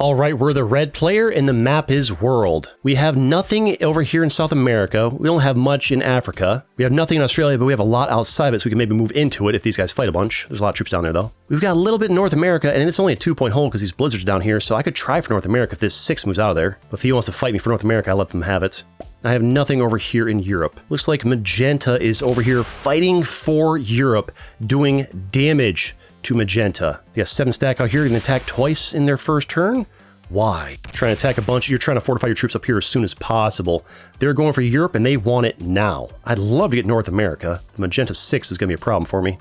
All right, we're the red player and the map is world. We have nothing over here in South America. We don't have much in Africa. We have nothing in Australia, but we have a lot outside of it, so we can maybe move into it if these guys fight a bunch. There's a lot of troops down there, though. We've got a little bit in North America, and it's only a 2-point hole because these blizzards are down here, so I could try for North America if this 6 moves out of there. But if he wants to fight me for North America, I let them have it. I have nothing over here in Europe. Looks like Magenta is over here fighting for Europe, doing damage to Magenta. They got 7 stack out here, and attack twice in their first turn. Why? Trying to attack a bunch. You're trying to fortify your troops up here as soon as possible. They're going for Europe, and they want it now. I'd love to get North America. The Magenta 6 is going to be a problem for me.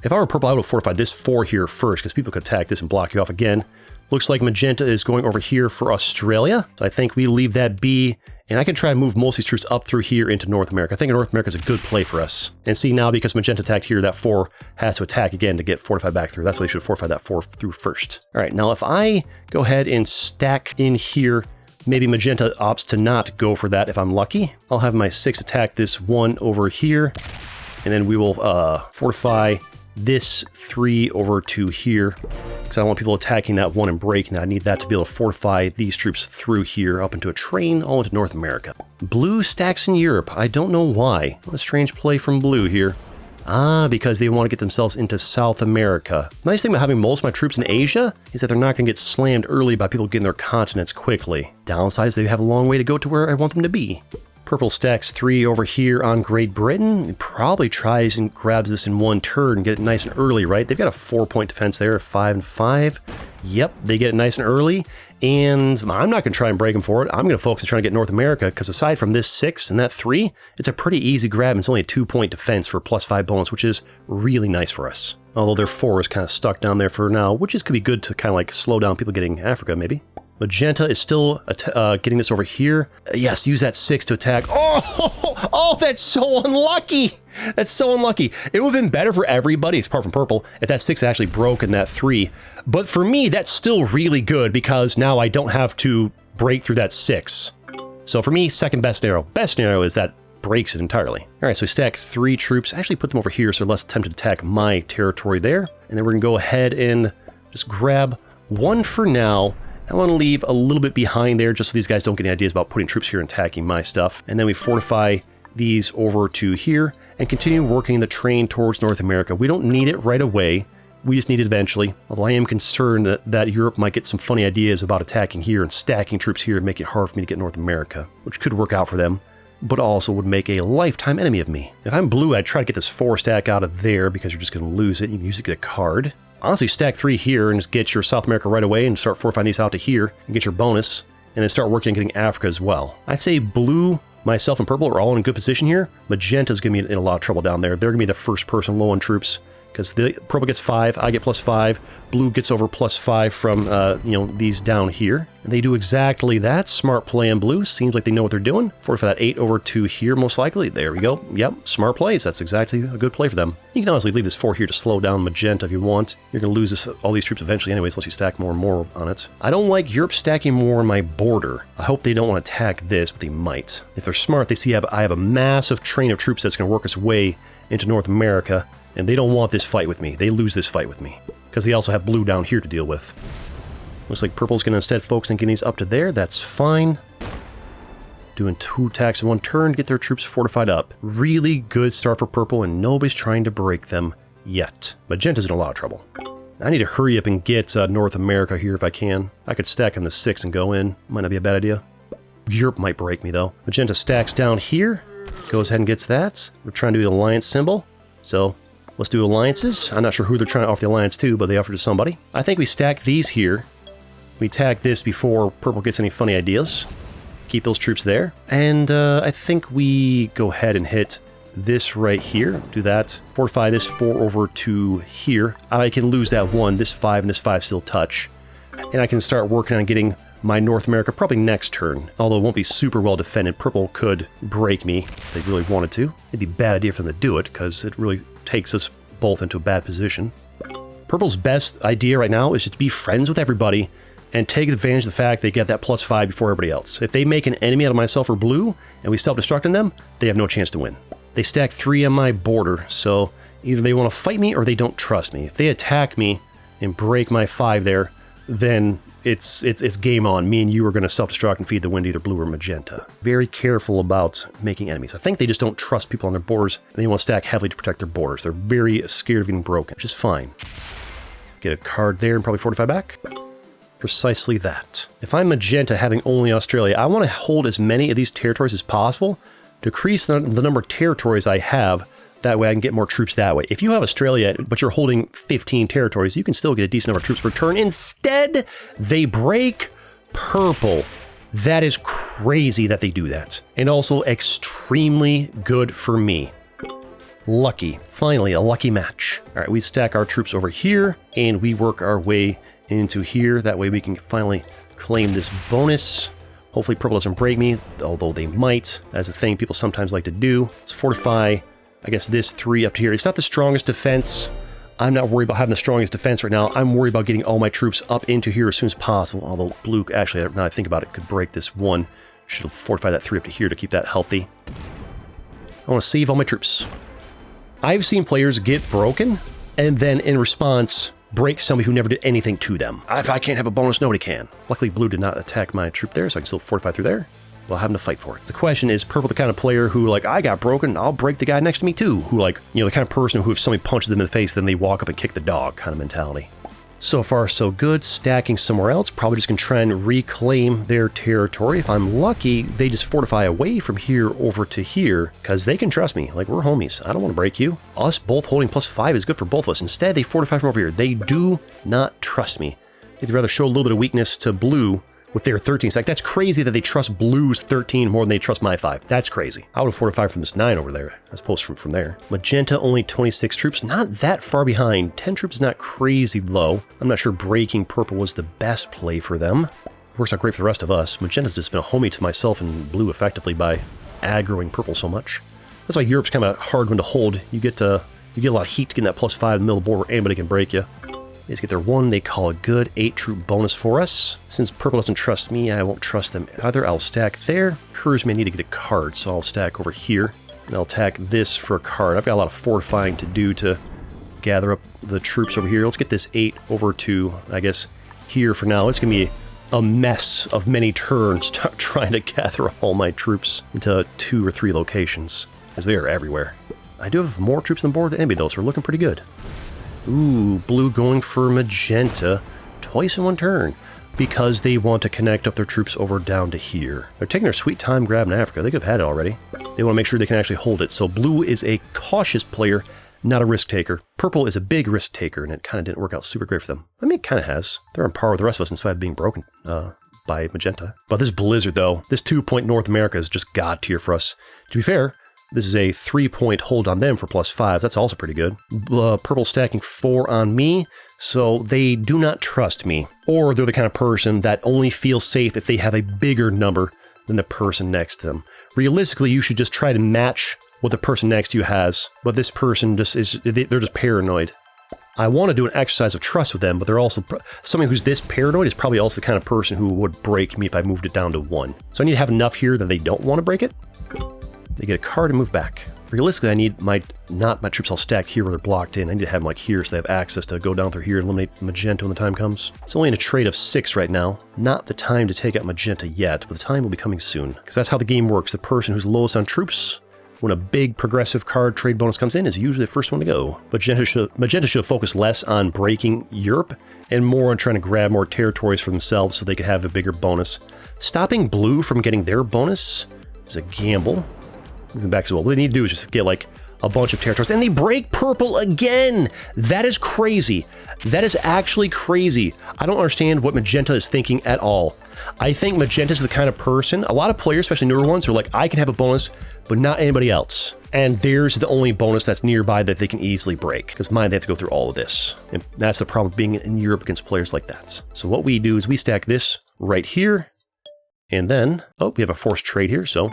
If I were purple, I would have fortified this 4 here first, because people could attack this and block you off again. Looks like Magenta is going over here for Australia. So I think we leave that be. And I can try and move most of these troops up through here into North America. I think North America is a good play for us. And see now, because Magenta attacked here, that 4 has to attack again to get fortified back through. That's why they should fortify that 4 through first. All right, now if I go ahead and stack in here, maybe Magenta opts to not go for that if I'm lucky. I'll have my 6 attack this 1 over here. And then we will fortify this 3 over to here. Because I don't want people attacking that 1 and breaking that. I need that to be able to fortify these troops through here up into a train all into North America. Blue stacks in Europe. I don't know why. What a strange play from blue here. Ah, because they want to get themselves into South America. Nice thing about having most of my troops in Asia is that they're not going to get slammed early by people getting their continents quickly. Downside is they have a long way to go to where I want them to be. Purple stacks 3 over here on Great Britain. It probably tries and grabs this in 1 turn and get it nice and early, right? They've got a 4-point defense there, 5 and 5. Yep, they get it nice and early. And I'm not going to try and break them for it. I'm going to focus on trying to get North America, because aside from this 6 and that 3, it's a pretty easy grab. And it's only a 2-point defense for a +5 bonus, which is really nice for us. Although their 4 is kind of stuck down there for now, which could be good to kind of like slow down people getting Africa, maybe. Magenta is still getting this over here. Yes, use that 6 to attack. Oh, that's so unlucky. That's so unlucky. It would have been better for everybody, apart from purple, if that 6 actually broke in that 3. But for me, that's still really good because now I don't have to break through that 6. So for me, second best scenario. Best scenario is that breaks it entirely. All right, so we stack 3 troops. Actually put them over here so they're less tempted to attack my territory there. And then we're going to go ahead and just grab 1 for now. I want to leave a little bit behind there just so these guys don't get any ideas about putting troops here and attacking my stuff. And then we fortify these over to here and continue working the train towards North America. We don't need it right away. We just need it eventually. Although I am concerned that Europe might get some funny ideas about attacking here and stacking troops here and make it hard for me to get North America, which could work out for them, but also would make a lifetime enemy of me. If I'm blue, I'd try to get this 4 stack out of there because you're just going to lose it. You can use it to get a card. Honestly, stack 3 here and just get your South America right away and start fortifying these out to here and get your bonus, and then start working on getting Africa as well. I'd say blue, myself, and purple are all in a good position here. Magenta's going to be in a lot of trouble down there. They're going to be the first person low on troops, because the purple gets 5, I get +5, blue gets over +5 from, these down here. And they do exactly that. Smart play on blue. Seems like they know what they're doing. Fortify that 8 over to here, most likely. There we go. Yep, smart plays. That's exactly a good play for them. You can honestly leave this 4 here to slow down Magenta if you want. You're going to lose all these troops eventually anyways, unless you stack more and more on it. I don't like Europe stacking more on my border. I hope they don't want to attack this, but they might. If they're smart, they see I have a massive train of troops that's going to work its way into North America, and they don't want this fight with me. They lose this fight with me, because they also have blue down here to deal with. Looks like purple's going to instead focus on getting these up to there. That's fine. Doing 2 attacks in 1 turn, get their troops fortified up. Really good start for purple, and nobody's trying to break them yet. Magenta's in a lot of trouble. I need to hurry up and get North America here if I can. I could stack on the 6 and go in. Might not be a bad idea. Europe might break me, though. Magenta stacks down here. Goes ahead and gets that. We're trying to do the alliance symbol. So let's do alliances. I'm not sure who they're trying to offer the alliance to, but they offer to somebody. I think we stack these here. We attack this before purple gets any funny ideas. Keep those troops there. And I think we go ahead and hit this right here. Do that. Fortify this 4 over to here. I can lose that 1. This 5 and this 5 still touch. And I can start working on getting my North America probably next turn. Although it won't be super well defended. Purple could break me if they really wanted to. It'd be a bad idea for them to do it because it really takes us both into a bad position. Purple's best idea right now is just to be friends with everybody and take advantage of the fact they get that +5 before everybody else. If they make an enemy out of myself or blue, and we self-destruct on them, they have no chance to win. They stack 3 on my border, so either they want to fight me or they don't trust me. If they attack me and break my 5 there, then it's game on. Me and you are going to self-destruct and feed the wind either blue or magenta. Very careful about making enemies. I think they just don't trust people on their borders, and they want to stack heavily to protect their borders. They're very scared of getting broken, which is fine. Get a card there and probably fortify back. Precisely that. If I'm magenta having only Australia, I want to hold as many of these territories as possible, decrease the number of territories I have. That way I can get more troops that way. If you have Australia, but you're holding 15 territories, you can still get a decent number of troops per turn. Instead, they break purple. That is crazy that they do that. And also extremely good for me. Lucky. Finally, a lucky match. All right, we stack our troops over here, and we work our way into here. That way we can finally claim this bonus. Hopefully purple doesn't break me, although they might. That's a thing people sometimes like to do. Let's fortify, I guess, this 3 up here. It's not the strongest defense. I'm not worried about having the strongest defense right now. I'm worried about getting all my troops up into here as soon as possible. Although blue, actually, now I think about it, could break this 1. Should fortify that 3 up to here to keep that healthy. I want to save all my troops. I've seen players get broken, and then in response, break somebody who never did anything to them. If I can't have a bonus, nobody can. Luckily, blue did not attack my troop there, so I can still fortify through there. Well, having to fight for it. The question is, purple the kind of player who, like, I got broken, I'll break the guy next to me too. Who, like, you know, the kind of person who if somebody punches them in the face, then they walk up and kick the dog kind of mentality. So far, so good. Stacking somewhere else. Probably just going to try and reclaim their territory. If I'm lucky, they just fortify away from here over to here, because they can trust me. Like, we're homies. I don't want to break you. Us both holding +5 is good for both of us. Instead, they fortify from over here. They do not trust me. They'd rather show a little bit of weakness to blue with their 13 stack. That's crazy that they trust blue's 13 more than they trust my 5. That's crazy. I would have fortified from this 9 over there, as opposed from there. Magenta, only 26 troops. Not that far behind. 10 troops is not crazy low. I'm not sure breaking purple was the best play for them. Works out great for the rest of us. Magenta's just been a homie to myself and blue effectively by aggroing purple so much. That's why Europe's kind of a hard one to hold. You get a lot of heat to get that +5 in the middle of the board where anybody can break you. They just get their 1, they call it good. 8 troop bonus for us. Since purple doesn't trust me, I won't trust them either. I'll stack there. Couriers may need to get a card, so I'll stack over here. And I'll attack this for a card. I've got a lot of fortifying to do to gather up the troops over here. Let's get this 8 over to, I guess, here for now. It's going to be a mess of many turns trying to gather all my troops into 2 or 3 locations, because they are everywhere. I do have more troops on board than anybody, though, so we're looking pretty good. Ooh, blue going for magenta twice in 1 turn because they want to connect up their troops over down to here. They're taking their sweet time grabbing Africa. They could have had it already. They want to make sure they can actually hold it. So blue is a cautious player, not a risk taker. Purple is a big risk taker, and it kind of didn't work out super great for them. I mean, it kind of has. They're on par with the rest of us in spite of being broken by magenta. But this blizzard, though, this 2-point North America is just god tier for us. To be fair, this is a 3-point hold on them for +5. That's also pretty good. Purple stacking 4 on me, so they do not trust me. Or they're the kind of person that only feels safe if they have a bigger number than the person next to them. Realistically, you should just try to match what the person next to you has, but this person just is, they're just paranoid. I want to do an exercise of trust with them, but they're also, somebody who's this paranoid is probably also the kind of person who would break me if I moved it down to 1. So I need to have enough here that they don't want to break it. They get a card and move back. Realistically, I need not my troops all stacked here where they're blocked in. I need to have them like here so they have access to go down through here and eliminate magenta when the time comes. It's only in a trade of 6 right now. Not the time to take out magenta yet, but the time will be coming soon. Because that's how the game works. The person who's lowest on troops, when a big progressive card trade bonus comes in, is usually the first one to go. Magenta should focus less on breaking Europe and more on trying to grab more territories for themselves so they could have a bigger bonus. Stopping blue from getting their bonus is a gamble. Moving back as well. What they need to do is just get like a bunch of territories, and they break purple again. That is crazy. That is actually crazy. I don't understand what magenta is thinking at all. I think magenta is the kind of person, a lot of players, especially newer ones, are like, I can have a bonus, but not anybody else. And there's the only bonus that's nearby that they can easily break. Because mine, they have to go through all of this. And that's the problem with being in Europe against players like that. So what we do is we stack this right here. And then, oh, we have a forced trade here, so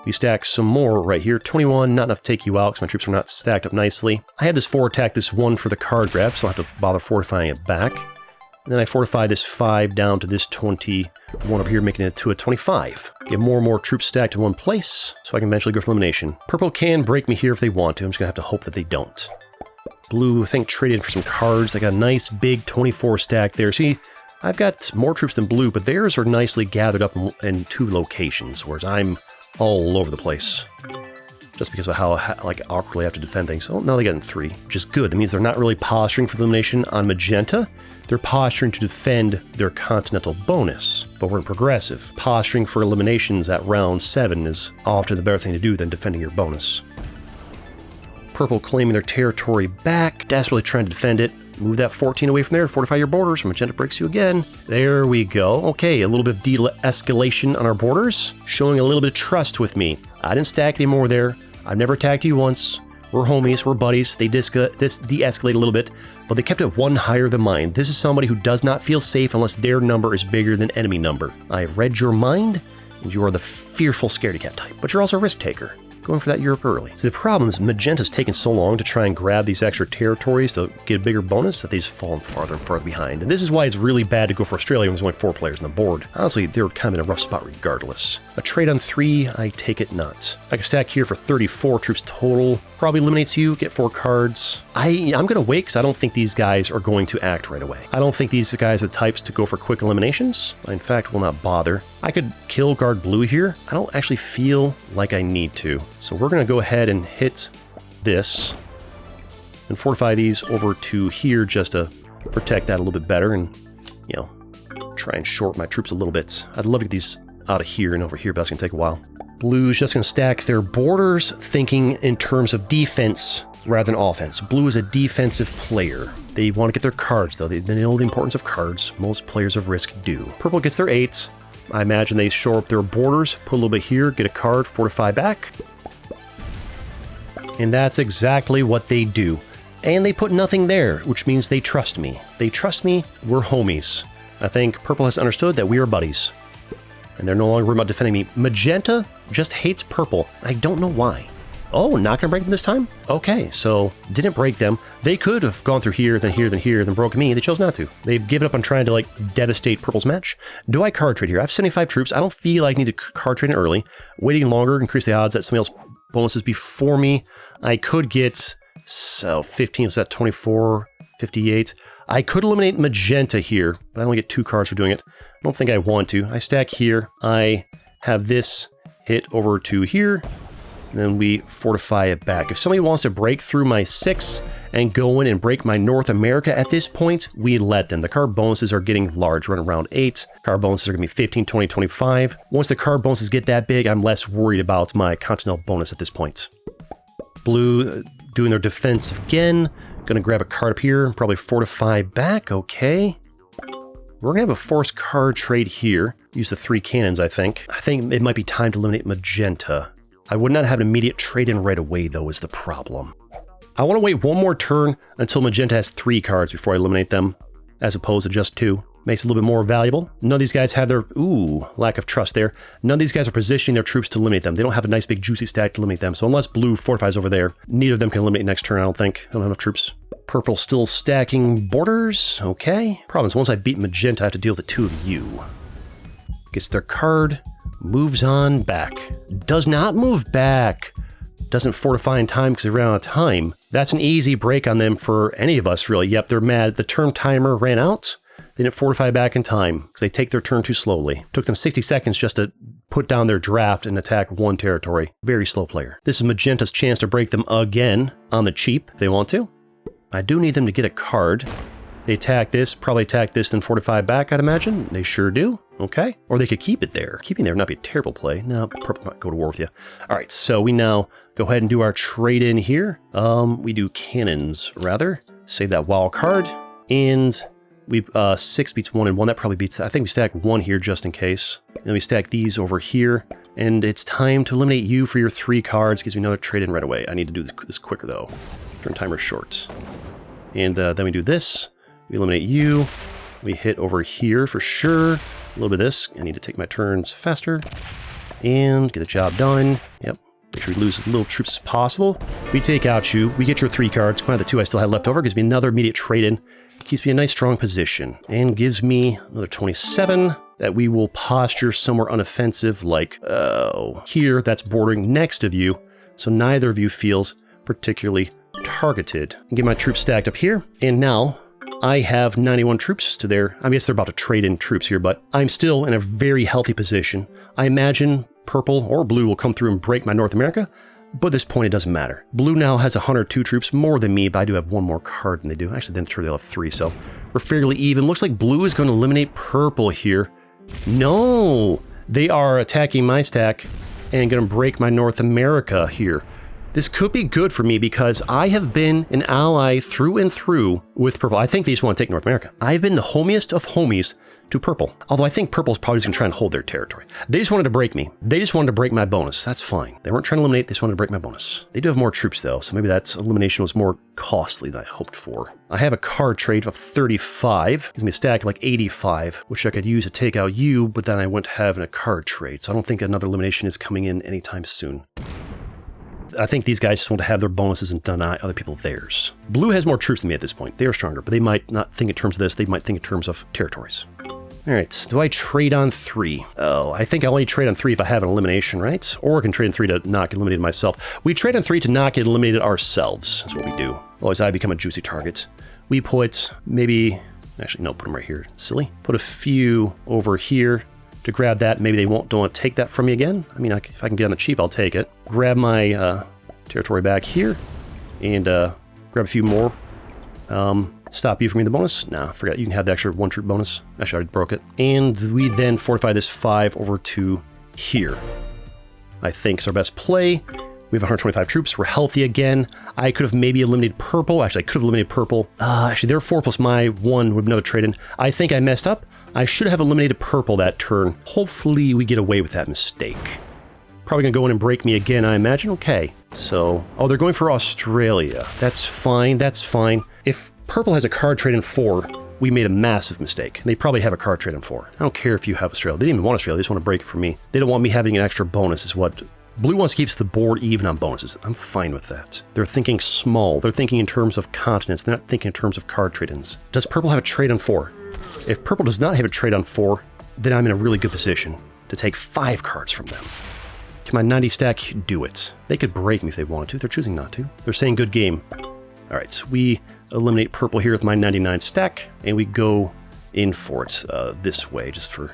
we stack some more right here. 21, not enough to take you out because my troops are not stacked up nicely. I had this 4 attack, this 1 for the card grab, so I don't have to bother fortifying it back. And then I fortify this 5 down to this 21 over here, making it to a 25. Get more and more troops stacked in one place, so I can eventually go for elimination. Purple can break me here if they want to. I'm just going to have to hope that they don't. Blue, I think, traded for some cards. They got a nice big 24 stack there. See, I've got more troops than blue, but theirs are nicely gathered up in 2 locations, whereas I'm all over the place. Just because of how like awkwardly I have to defend things. Oh, now they got in 3, which is good. That means they're not really posturing for elimination on magenta. They're posturing to defend their continental bonus, but we're in progressive. Posturing for eliminations at round 7 is often the better thing to do than defending your bonus. Purple claiming their territory back, desperately trying to defend it. Move that 14 away from there, fortify your borders. Magenta breaks you again. There we go. Okay, a little bit of de-escalation on our borders, showing a little bit of trust with me. I didn't stack any more there. I've never attacked you once. We're homies, we're buddies. They de-escalate a little bit, but they kept it 1 higher than mine. This is somebody who does not feel safe unless their number is bigger than enemy number. I've read your mind, and you are the fearful scaredy cat type, but you're also a risk taker. Going for that Europe early. So the problem is Magenta's taken so long to try and grab these extra territories to get a bigger bonus that they just fallen farther and farther behind. And this is why it's really bad to go for Australia when there's only 4 players on the board. Honestly, they're kind of in a rough spot regardless. A trade on 3, I take it not. I can stack here for 34 troops total. Probably eliminates you, get 4 cards. I'm going to wait because I don't think these guys are going to act right away. I don't think these guys are the types to go for quick eliminations. I, in fact, will not bother. I could kill guard blue here. I don't actually feel like I need to. So we're going to go ahead and hit this and fortify these over to here just to protect that a little bit better and, you know, try and short my troops a little bit. I'd love to get these out of here and over here, but that's going to take a while. Blue's just going to stack their borders, thinking in terms of defense rather than offense. Blue is a defensive player. They want to get their cards, though. They know the importance of cards. Most players of Risk do. Purple gets their 8s. I imagine they shore up their borders, put a little bit here, get a card, fortify back. And that's exactly what they do. And they put nothing there, which means they trust me. They trust me, we're homies. I think Purple has understood that we are buddies. And they're no longer worried about defending me. Magenta just hates Purple. I don't know why. Oh, not gonna break them this time? Okay, so didn't break them. They could have gone through here, then here, then here, then broken me. They chose not to. They've given up on trying to, like, devastate Purple's match. Do I card trade here? I have 75 troops. I don't feel like I need to card trade early. Waiting longer, increase the odds that somebody else bonuses before me. I could get, so 15, so that 24, 58. I could eliminate Magenta here, but I only get 2 cards for doing it. I don't think I want to. I stack here. I have this hit over to here. And then we fortify it back. If somebody wants to break through my 6 and go in and break my North America at this point, we let them. The card bonuses are getting large, running around 8. Card bonuses are going to be 15, 20, 25. Once the card bonuses get that big, I'm less worried about my continental bonus at this point. Blue doing their defense again. Going to grab a card up here, probably fortify back. Okay. We're going to have a forced card trade here. Use the 3 cannons, I think. I think it might be time to eliminate Magenta. I would not have an immediate trade-in right away, though, is the problem. I want to wait 1 more turn until Magenta has 3 cards before I eliminate them, as opposed to just 2. Makes it a little bit more valuable. None of these guys have their... Ooh, lack of trust there. None of these guys are positioning their troops to eliminate them. They don't have a nice big juicy stack to eliminate them. So unless blue fortifies over there, neither of them can eliminate next turn, I don't think. I don't have enough troops. Purple still stacking borders. Okay. Problem is, once I beat Magenta, I have to deal with the 2 of you. Gets their card. Moves on back. Does not move back. Doesn't fortify in time because they ran out of time. That's an easy break on them for any of us, really. Yep, they're mad. The turn timer ran out. They didn't fortify back in time because they take their turn too slowly. Took them 60 seconds just to put down their draft and attack 1 territory. Very slow player. This is Magenta's chance to break them again on the cheap if they want to. I do need them to get a card. They attack this, probably attack this, then fortify back, I'd imagine. They sure do. Okay. Or they could keep it there. Keeping there would not be a terrible play. No, Purple might go to war with you. All right, so we now go ahead and do our trade-in here. We do cannons, rather. Save that wild card. And we 6 beats 1 and 1. That probably beats that. I think we stack 1 here just in case. Then we stack these over here. And it's time to eliminate you for your 3 cards. Gives me another trade-in right away. I need to do this quicker, though. Turn timer short. And then we do this. We eliminate you. We hit over here for sure. A little bit of this. I need to take my turns faster. And get the job done. Yep. Make sure we lose as little troops as possible. We take out you. We get your 3 cards. Kind of the 2 I still had left over. Gives me another immediate trade-in. Keeps me in a nice strong position. And gives me another 27 that we will posture somewhere unoffensive like here. That's bordering next of you. So neither of you feels particularly targeted. Get my troops stacked up here. And now I have 91 troops to their... I guess they're about to trade in troops here, but I'm still in a very healthy position. I imagine purple or blue will come through and break my North America, but at this point it doesn't matter. Blue now has 102 troops more than me, but I do have one more card than they do. Actually, then they'll have 3, so we're fairly even. Looks like blue is going to eliminate purple here. No! They are attacking my stack and going to break my North America here. This could be good for me because I have been an ally through and through with purple. I think they just want to take North America. I've been the homiest of homies to purple. Although I think purple's probably just going to try and hold their territory. They just wanted to break me. They just wanted to break my bonus. That's fine. They weren't trying to eliminate. They just wanted to break my bonus. They do have more troops though, so maybe that elimination was more costly than I hoped for. I have a card trade of 35. Gives me a stack of like 85, which I could use to take out you, but then I wouldn't have a card trade. So I don't think another elimination is coming in anytime soon. I think these guys just want to have their bonuses and deny other people theirs. Blue has more troops than me at this point. They are stronger, but they might not think in terms of this. They might think in terms of territories. All right, do I trade on 3? Oh, I think I only trade on 3 if I have an elimination, right? Or I can trade on 3 to not get eliminated myself. We trade on 3 to not get eliminated ourselves. That's what we do. Otherwise, I become a juicy target. We put maybe... Actually, no, put them right here. Silly. Put a few over here to grab that. Maybe they don't want to take that from me again. I mean, if I can get on the cheap, I'll take it. Grab my territory back here and grab a few more. Stop you from getting the bonus? Nah, forgot. You can have the extra 1 troop bonus. Actually, I already broke it. And we then fortify this 5 over to here. I think is our best play. We have 125 troops. We're healthy again. I could have maybe eliminated purple. Actually, I could have eliminated purple. Actually, their 4 plus my 1 would have another trade in. I think I messed up. I should have eliminated purple that turn. Hopefully, we get away with that mistake. Probably gonna go in and break me again, I imagine. Okay, so... Oh, they're going for Australia. That's fine, that's fine. If purple has a card trade in 4, we made a massive mistake. They probably have a card trade in 4. I don't care if you have Australia. They didn't even want Australia, they just want to break it for me. They don't want me having an extra bonus is what... Blue wants to keep the board even on bonuses. I'm fine with that. They're thinking small. They're thinking in terms of continents. They're not thinking in terms of card trade-ins. Does purple have a trade on 4? If purple does not have a trade on 4, then I'm in a really good position to take 5 cards from them. Can my 90 stack do it? They could break me if they wanted to. They're choosing not to. They're saying good game. All right, so we eliminate purple here with my 99 stack, and we go in for it this way, just for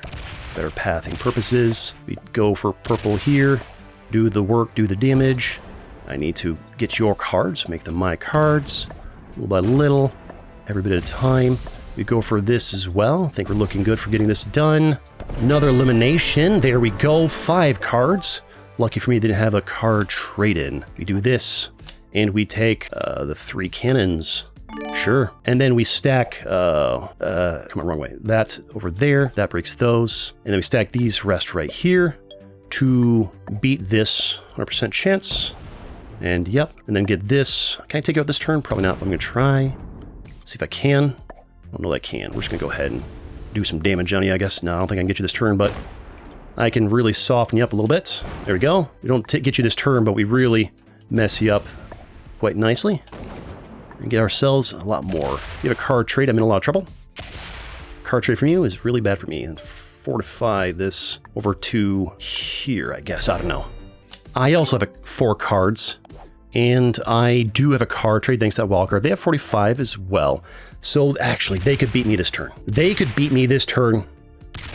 better pathing purposes. We go for purple here, do the work, do the damage. I need to get your cards, make them my cards, little by little, every bit at a time. We go for this as well. I think we're looking good for getting this done. Another elimination. There we go. 5 cards. Lucky for me, didn't have a card trade-in. We do this, and we take the 3 cannons. Sure. And then we stack, come on, wrong way. That over there, that breaks those. And then we stack these rest right here to beat this 100% chance. And yep, and then get this. Can I take out this turn? Probably not, but I'm gonna try. See if I can. I don't know that I can. We're just gonna go ahead and do some damage on you, I guess. No, I don't think I can get you this turn, but I can really soften you up a little bit. There we go. We don't get you this turn, but we really mess you up quite nicely. And get ourselves a lot more. You have a card trade, I'm in a lot of trouble. Card trade from you is really bad for me. And fortify this over to here, I guess. I don't know. I also have 4 cards. And I do have a card trade thanks to that wild card. They have 45 as well. So actually, they could beat me this turn. They could beat me this turn.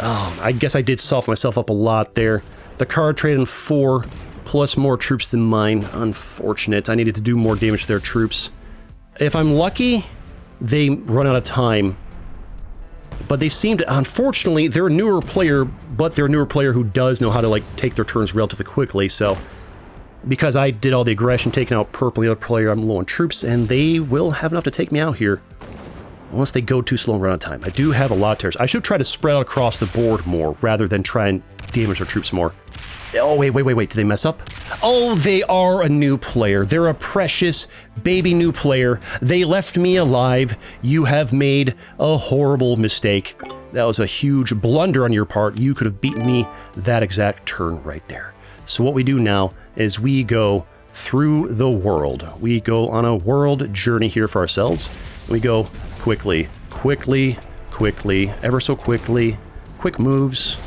Oh, I guess I did soften myself up a lot there. The card trade in 4, plus more troops than mine. Unfortunate. I needed to do more damage to their troops. If I'm lucky, they run out of time. But they seem to, unfortunately, they're a newer player, but they're a newer player who does know how to, like, take their turns relatively quickly, so... Because I did all the aggression, taking out purple, the other player, I'm low on troops, and they will have enough to take me out here. Unless they go too slow and run out of time. I do have a lot of terrors. I should try to spread out across the board more, rather than try and damage their troops more. Oh, wait. Did they mess up? Oh, they are a new player. They're a precious baby new player. They left me alive. You have made a horrible mistake. That was a huge blunder on your part. You could have beaten me that exact turn right there. So what we do now is we go through the world. We go on a world journey here for ourselves. We go quickly, ever so quickly, quick moves.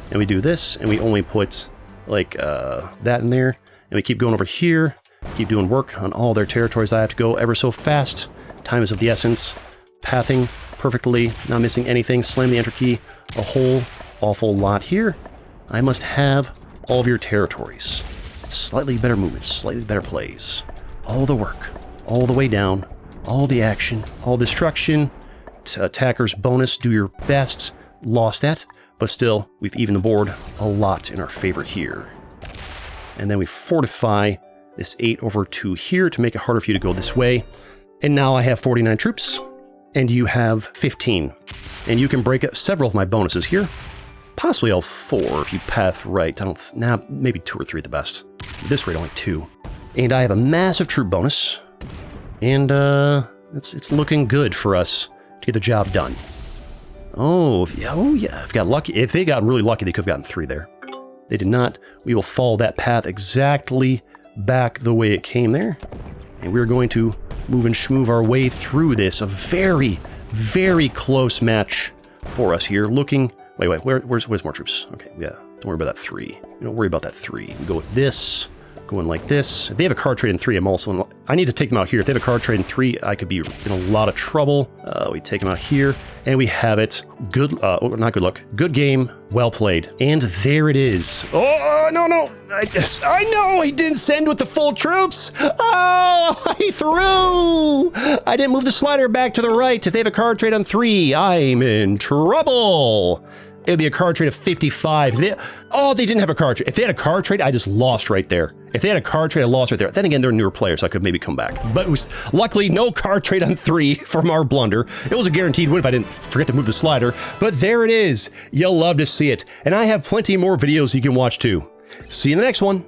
And we do this, and we only put like that in there. And we keep going over here, keep doing work on all their territories. I have to go ever so fast. Time is of the essence. pathing perfectly, not missing anything. Slam the enter key a whole awful lot here. I must have all of your territories. Slightly better movements, slightly better plays. All the work, all the way down, all the action, all destruction. Attacker's bonus, do your best. Lost that, but still, we've evened the board a lot in our favor here. And then we fortify this 8/2 here to make it harder for you to go this way. And now I have 49 troops, and you have 15. And you can break several of my bonuses here. Possibly all 4 if you path right. Maybe 2 or 3 at the best. At this rate, only 2. And I have a massive troop bonus. And it's looking good for us to get the job done. Oh yeah, if got lucky. If they got really lucky, they could have gotten 3 there. They did not. We will follow that path exactly back the way it came there. And we're going to move and schmoove our way through this. A very, very close match for us here. Looking... Wait, where's more troops? Okay, yeah. Don't worry about that 3. Don't worry about that 3. We go with this. Going like this. If they have a card trade in 3, I'm also in... I need to take them out here. If they have a card trade in 3, I could be in a lot of trouble. We take them out here, and we have it. Good... not good luck. Good game. Well played. And there it is. Oh, no. I know he didn't send with the full troops. Oh, he threw. I didn't move the slider back to the right. If they have a card trade on 3, I'm in trouble. It would be a card trade of 55. They didn't have a card trade. If they had a card trade, I just lost right there. If they had a card trade, I lost right there. Then again, they're newer players, so I could maybe come back. But it was luckily no card trade on 3 from our blunder. It was a guaranteed win if I didn't forget to move the slider. But there it is. You'll love to see it. And I have plenty more videos you can watch too. See you in the next one.